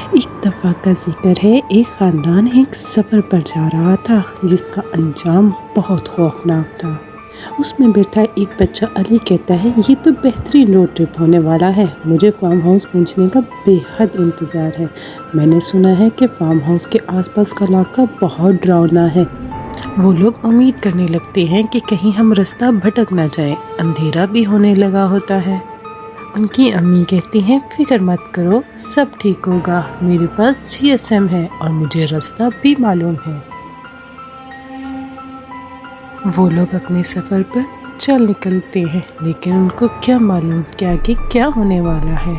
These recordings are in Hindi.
एक दफ़ा का जिक्र है, एक ख़ानदान एक सफ़र पर जा रहा था जिसका अंजाम बहुत खौफनाक था। उसमें बैठा एक बच्चा अली कहता है, ये तो बेहतरीन रोड ट्रिप होने वाला है। मुझे फार्म हाउस पहुंचने का बेहद इंतज़ार है। मैंने सुना है कि फार्म हाउस के आसपास का इलाका बहुत डरावना है। वो लोग उम्मीद करने लगते हैं कि कहीं हम रास्ता भटक ना जाए। अंधेरा भी होने लगा होता है। उनकी अम्मी कहती हैं, फिक्र मत करो, सब ठीक होगा। मेरे पास जीएसएम है और मुझे रास्ता भी मालूम है। वो लोग अपने सफ़र पर चल निकलते हैं, लेकिन उनको क्या मालूम कि आगे क्या होने वाला है।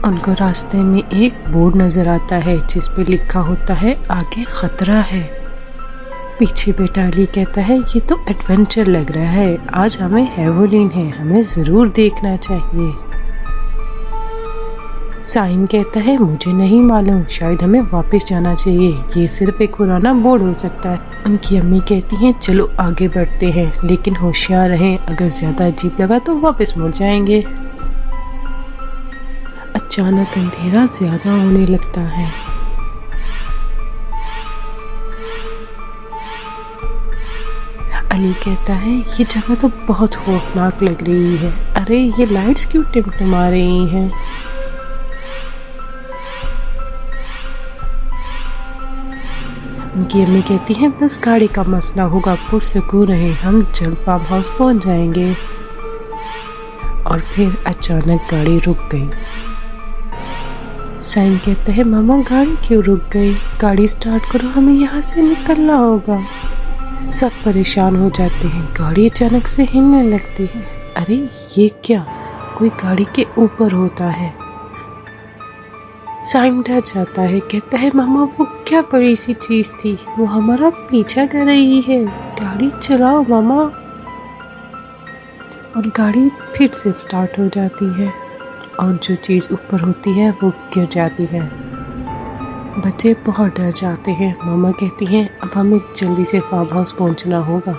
उनको रास्ते में एक बोर्ड नज़र आता है जिस पे लिखा होता है, आगे खतरा है। पीछे बेटा अली कहता है, ये तो एडवेंचर लग रहा है। आज हमें हेवोलिन है, हमें ज़रूर देखना चाहिए। साइम कहता है, मुझे नहीं मालूम, शायद हमें वापस जाना चाहिए। ये सिर्फ एक पुराना बोर्ड हो सकता है। उनकी अम्मी कहती हैं, चलो आगे बढ़ते हैं, लेकिन होशियार रहें, अगर ज़्यादा अजीब लगा तो वापस मुड़ जाएंगे। अचानक अंधेरा ज़्यादा होने लगता है। अली कहता है, ये जगह तो बहुत खौफनाक लग रही है। अरे ये लाइट्स क्यों टिमटिमा रही हैं? उनकी अम्मी कहती हैं, बस गाड़ी का मसला होगा, पुरसुकून रहे, हम जल्द फार्म हाउस पहुंच जाएंगे। और फिर अचानक गाड़ी रुक गई। साइम कहता है, मामा गाड़ी क्यों रुक गई? गाड़ी स्टार्ट करो, हमें यहाँ से निकलना होगा। सब परेशान हो जाते हैं। गाड़ी अचानक से हिलने लगती है। अरे ये क्या? कोई गाड़ी के ऊपर होता है। साइम डर जाता है, कहता है, मामा वो क्या बड़ी सी चीज थी, वो हमारा पीछा कर रही है। गाड़ी चलाओ मामा। और गाड़ी फिर से स्टार्ट हो जाती है और जो चीज़ ऊपर होती है वो गिर जाती है। बच्चे बहुत डर जाते हैं। मामा कहती हैं, अब हमें जल्दी से फार्म हाउस पहुंचना होगा।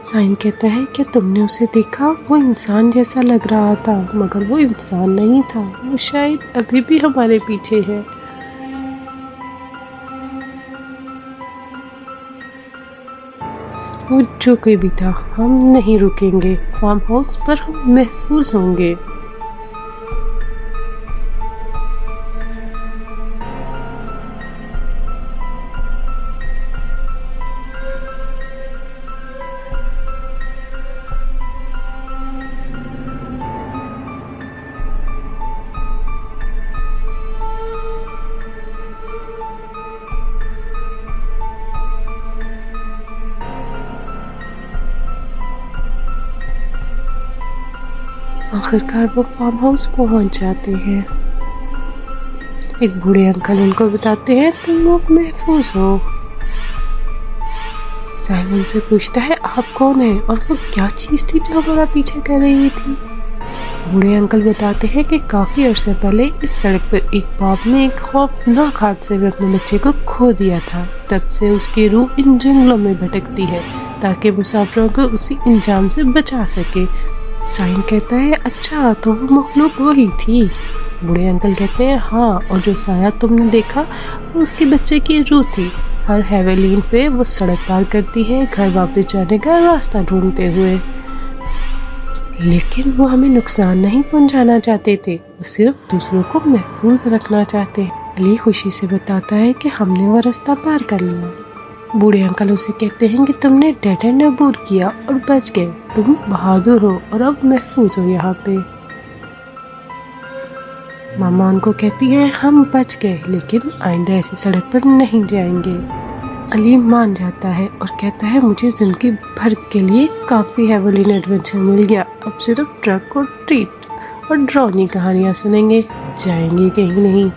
साइम कहता है, क्या तुमने उसे देखा? वो इंसान जैसा लग रहा था, मगर वो इंसान नहीं था। वो शायद अभी भी हमारे पीछे है। वो जो कोई भी था, हम नहीं रुकेंगे। फार्म हाउस पर हम महफूज होंगे। आखिरकार वो फार्म हाउस पहुंच जाते हैं। एक बूढ़े अंकल उनको बताते हैं, तुम लोग महफूज हो। साइमन से पूछता है, आप कौन है और वो क्या चीज़ थी जो हमारा पीछे कर रही थी? बूढ़े अंकल बताते हैं कि काफ़ी अरसे पहले इस सड़क पर एक बाप ने एक खौफनाक हादसे में अपने बच्चे को खो दिया था। तब से उसकी रूह इन जंगलों में भटकती है ताकि मुसाफिरों को उसी इंजाम से बचा सके। साइम कहता है, अच्छा तो वो मखलूक वही थी? बूढ़े अंकल कहते हैं, हाँ, और जो साया तुमने देखा वो उसके बच्चे की रूह थी। हर हेवलिन पे वो सड़क पार करती है, घर वापस जाने का रास्ता ढूंढते हुए। लेकिन वो हमें नुकसान नहीं पहुंचाना चाहते थे, वो सिर्फ दूसरों को महफूज रखना चाहते। अली खुशी से बताता है कि हमने वो रास्ता पार कर लिया। बूढ़े अंकल उसे कहते हैं कि तुमने डेड एंड अबूर किया और बच गए। तुम बहादुर हो और अब महफूज हो यहाँ पे। मामा उनको कहती है, हम बच गए, लेकिन आइंदा ऐसी सड़क पर नहीं जाएंगे। अली मान जाता है और कहता है, मुझे जिंदगी भर के लिए काफ़ी हेवलिन एडवेंचर मिल गया। अब सिर्फ ट्रक और ट्रीट और डरावनी कहानियाँ सुनेंगे, जाएंगे कहीं नहीं।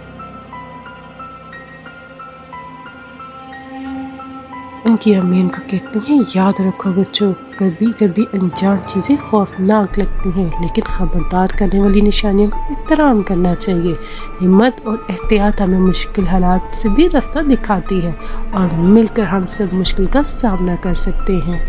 उनकी अम्मी उनको कहती हैं, याद रखो बच्चों, कभी कभी अनजान चीज़ें खौफनाक लगती हैं, लेकिन खबरदार करने वाली निशानियों को एहतराम करना चाहिए। हिम्मत और एहतियात हमें मुश्किल हालात से भी रास्ता दिखाती है और मिलकर हम सब मुश्किल का सामना कर सकते हैं।